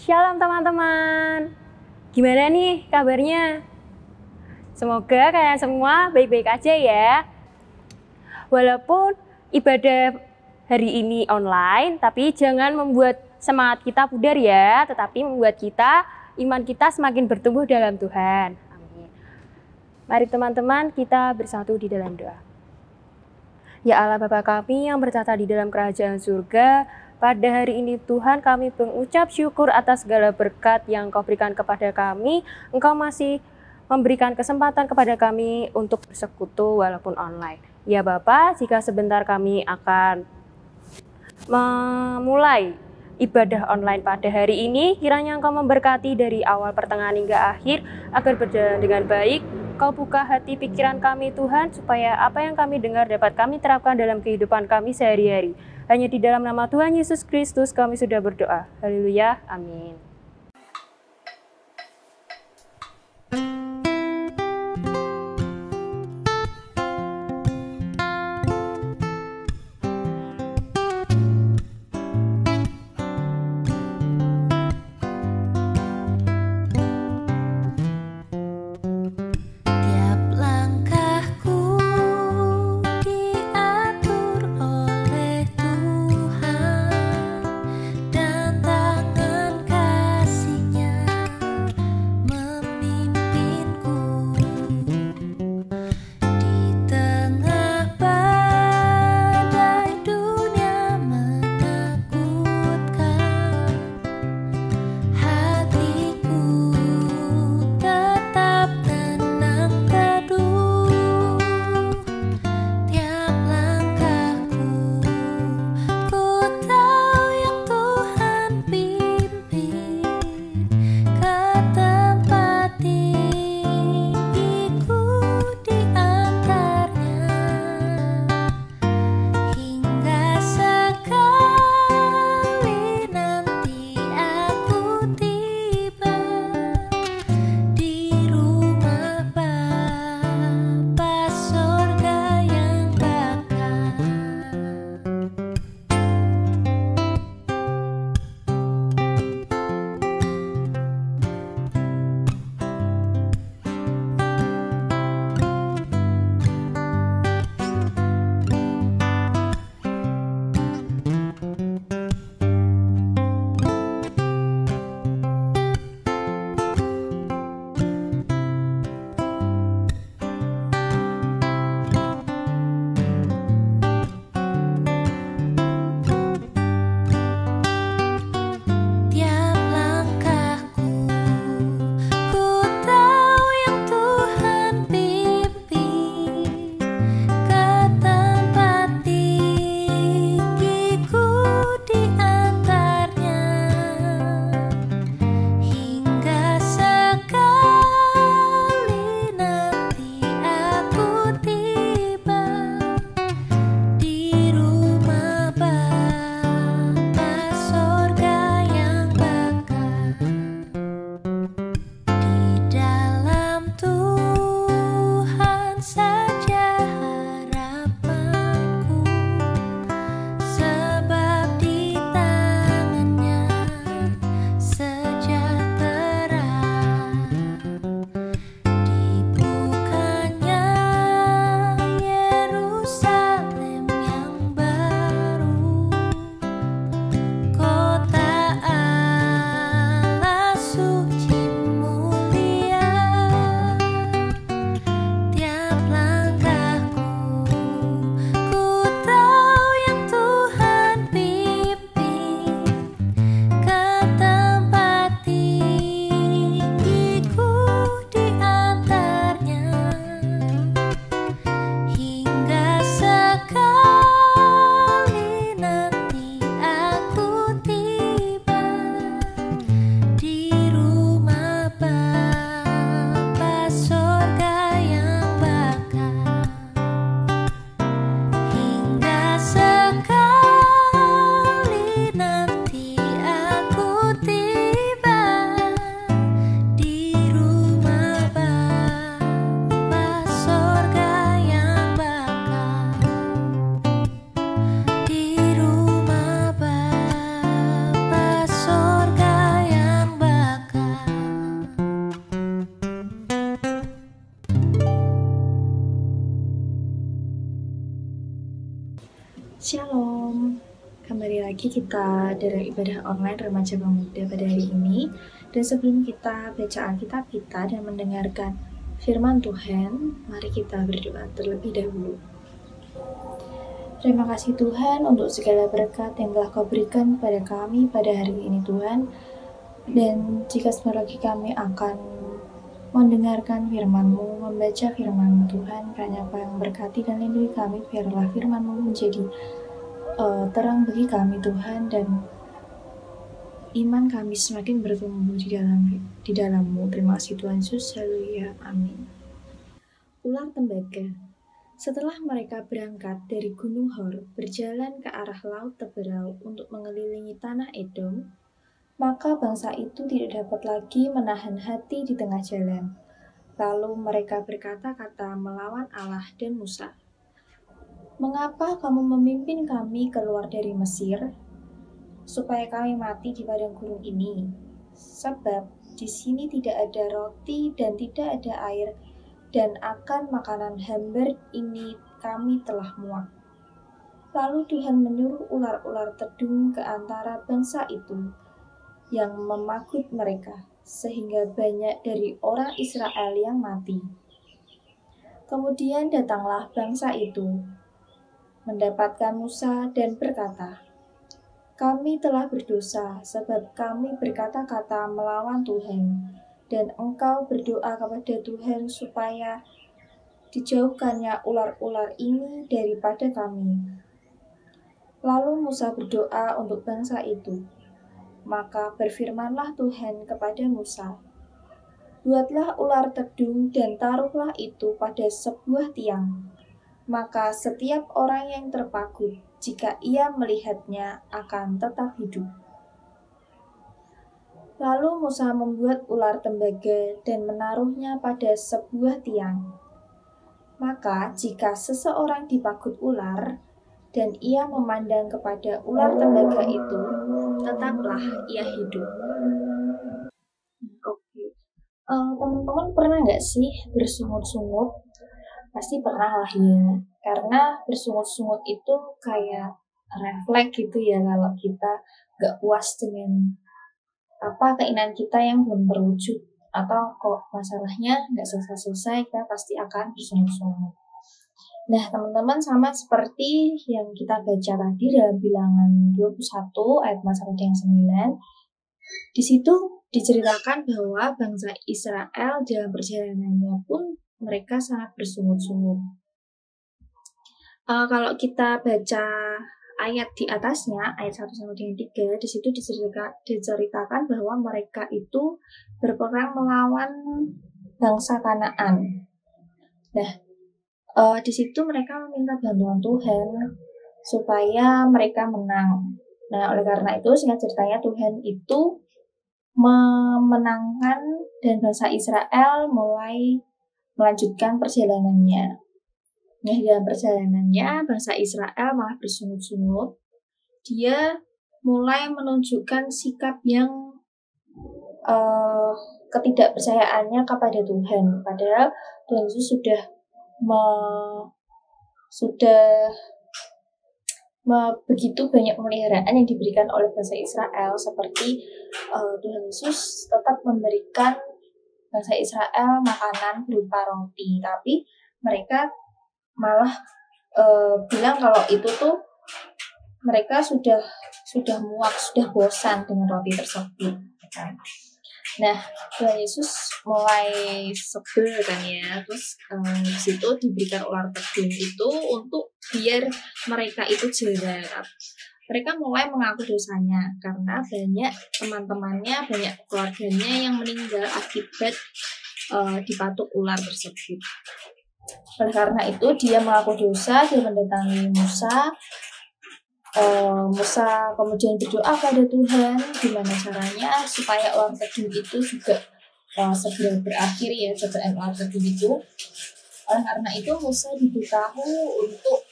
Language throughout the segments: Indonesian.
Shalom teman-teman. Gimana nih kabarnya? Semoga kalian semua baik-baik aja ya. Walaupun ibadah hari ini online, tapi jangan membuat semangat kita pudar ya, tetapi membuat iman kita semakin bertumbuh dalam Tuhan. Amin. Mari teman-teman kita bersatu di dalam doa. Ya Allah Bapa kami yang bertata di dalam kerajaan surga, pada hari ini Tuhan kami mengucap syukur atas segala berkat yang Engkau berikan kepada kami. Engkau masih memberikan kesempatan kepada kami untuk bersekutu walaupun online. Ya Bapa, jika sebentar kami akan memulai ibadah online pada hari ini, kiranya Engkau memberkati dari awal pertengahan hingga akhir agar berjalan dengan baik. Kau buka hati pikiran kami Tuhan, supaya apa yang kami dengar dapat kami terapkan dalam kehidupan kami sehari-hari. Hanya di dalam nama Tuhan Yesus Kristus kami sudah berdoa. Haleluya, amin. Dan tangan Shalom, kembali lagi kita dalam ibadah online Remaja Pemuda pada hari ini. Dan sebelum kita baca Alkitab kita dan mendengarkan firman Tuhan, mari kita berdoa terlebih dahulu. Terima kasih Tuhan untuk segala berkat yang telah Kau berikan pada kami pada hari ini Tuhan. Dan jika sebentar lagi kami akan mendengarkan firman-Mu, membaca firman-Mu Tuhan, kiranya Kau yang berkati dan lindungi kami, biarlah firman-Mu menjadi terang bagi kami Tuhan, dan iman kami semakin bertumbuh di dalam-Mu. Terima kasih Tuhan Yesus, haleluya, amin. Ular tembaga. Setelah mereka berangkat dari Gunung Hor, berjalan ke arah Laut Teberau untuk mengelilingi tanah Edom, maka bangsa itu tidak dapat lagi menahan hati di tengah jalan. Lalu mereka berkata-kata melawan Allah dan Musa. Mengapa kamu memimpin kami keluar dari Mesir, supaya kami mati di padang gurun ini? Sebab di sini tidak ada roti dan tidak ada air, dan akan makanan hambar ini kami telah muak. Lalu Tuhan menyuruh ular-ular tedung ke antara bangsa itu yang memagut mereka, sehingga banyak dari orang Israel yang mati. Kemudian datanglah bangsa itu, mendapatkan Musa dan berkata, kami telah berdosa sebab kami berkata-kata melawan Tuhan, dan engkau berdoa kepada Tuhan supaya dijauhkannya ular-ular ini daripada kami. Lalu Musa berdoa untuk bangsa itu. Maka berfirmanlah Tuhan kepada Musa, buatlah ular tedung dan taruhlah itu pada sebuah tiang. Maka setiap orang yang terpagut, jika ia melihatnya, akan tetap hidup. Lalu Musa membuat ular tembaga dan menaruhnya pada sebuah tiang. Maka jika seseorang dipagut ular, dan ia memandang kepada ular tembaga itu, tetaplah ia hidup. Oke. Teman-teman pernah nggak sih bersungut-sungut? Pasti pernah lah ya. Karena bersungut-sungut itu kayak refleks gitu ya, kalau kita nggak puas dengan keinginan kita yang belum terwujud, atau kok masalahnya nggak selesai-selesai, kita pasti akan bersungut-sungut. Nah, teman-teman, sama seperti yang kita baca tadi dalam Bilangan 21 ayat 1 sampai dengan 9, di situ diceritakan bahwa bangsa Israel dalam perjalanannya pun mereka sangat bersungut-sungut. Kalau kita baca ayat di atasnya, ayat 1 sampai dengan 3, di situ diceritakan bahwa mereka itu berperang melawan bangsa Kanaan. Nah, di situ mereka meminta bantuan Tuhan supaya mereka menang. Nah, oleh karena itu, singkat ceritanya, Tuhan itu memenangkan dan bangsa Israel mulai melanjutkan perjalanannya. Nah, dalam perjalanannya, bangsa Israel malah bersungut-sungut. Dia mulai menunjukkan sikap yang ketidakpercayaannya kepada Tuhan. Padahal Tuhan Yesus sudah begitu banyak pemeliharaan yang diberikan oleh bangsa Israel, seperti Tuhan Yesus tetap memberikan bangsa Israel makanan berupa roti, tapi mereka malah bilang kalau itu tuh mereka sudah muak, sudah bosan dengan roti tersebut. Nah, Tuhan Yesus mulai sebel kan ya, terus di situ diberikan ular tedung itu untuk biar mereka itu jerah. Mereka mulai mengaku dosanya karena banyak teman-temannya, banyak keluarganya yang meninggal akibat dipatuk ular tersebut. Oleh karena itu dia mengaku dosa, dia mendatangi Musa. Musa kemudian berdoa pada Tuhan gimana caranya supaya ular tedung itu juga segera berakhir ya, cobaan ular tedung itu. Oleh karena itu Musa diberitahu untuk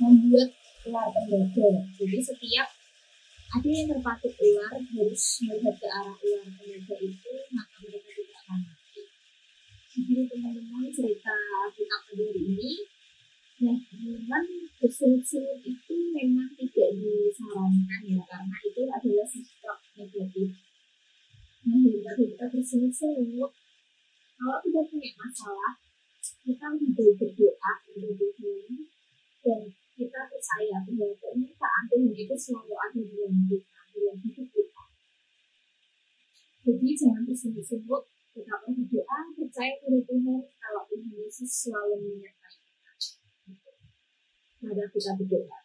membuat ular tembaga. Jadi setiap ada yang terpatuk ular harus melihat ke arah ular tembaga itu, maka mereka tidak akan mati. Jadi teman-teman, cerita kita pada hari ini, ya teman-teman, bersungut-sungut itu memang tidak disarankan ya, karena itu adalah sikap negatif. Nah, daripada kita bersungut-sungut, kalau kita punya masalah, kita lebih baik berdoa kepada Tuhan, dan kita percaya bahwa permintaan Tuhan itu selalu ada di dalam kita, dalam hidup kita. Jadi jangan bersungut-sungut, tetaplah berdoa, percaya pada Tuhan kalau Tuhan Yesus selalu menyertai kita. Mari kita berdoa.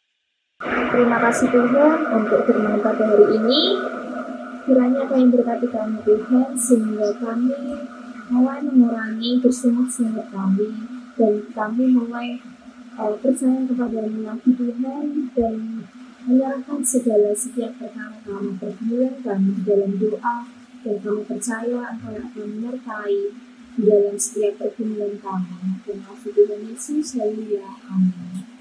Terima kasih Tuhan untuk firman pada hari ini. Kiranya kami berkati kami Tuhan, sehingga kami mulai mengurangi bersungut-sungut kami, dan kami mulai percaya kepada-Mu lagi Tuhan, dan menyerahkan segala setiap perkara kami, pergumulan kami dalam doa, dan kami percaya Engkau akan menyertai di dalam setiap pergumulan kami. Terima kasih Tuhan Yesus, haleluya, amin.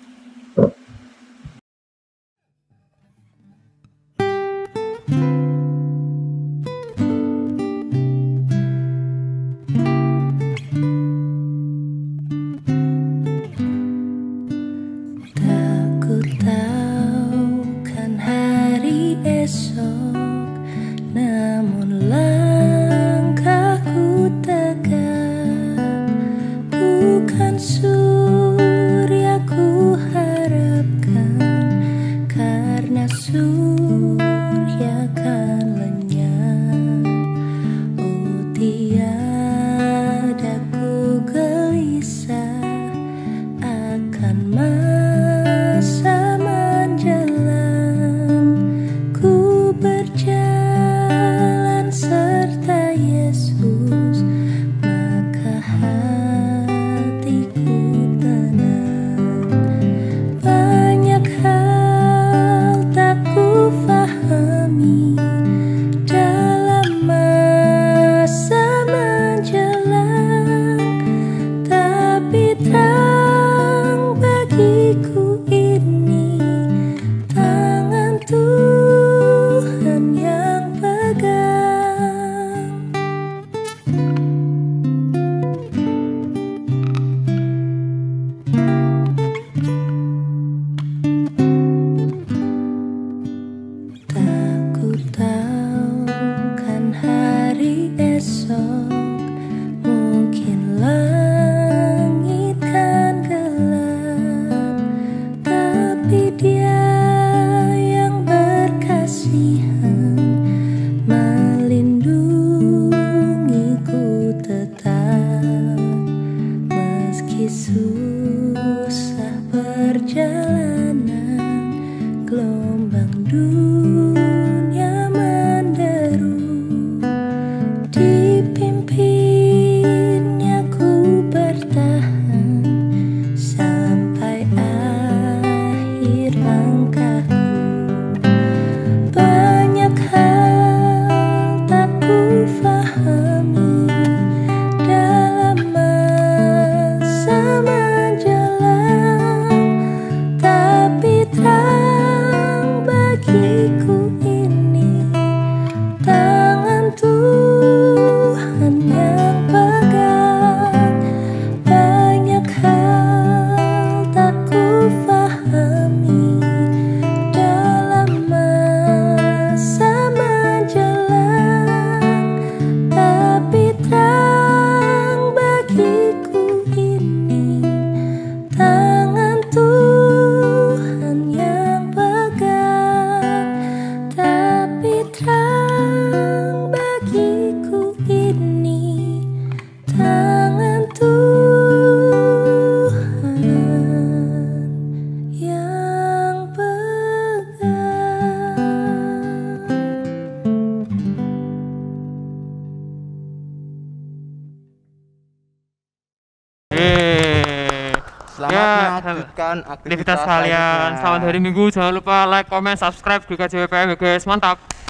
melanjutkan aktivitas kalian. Selamat hari Minggu. Jangan lupa like, comment, subscribe di KJWPM ya guys. Mantap.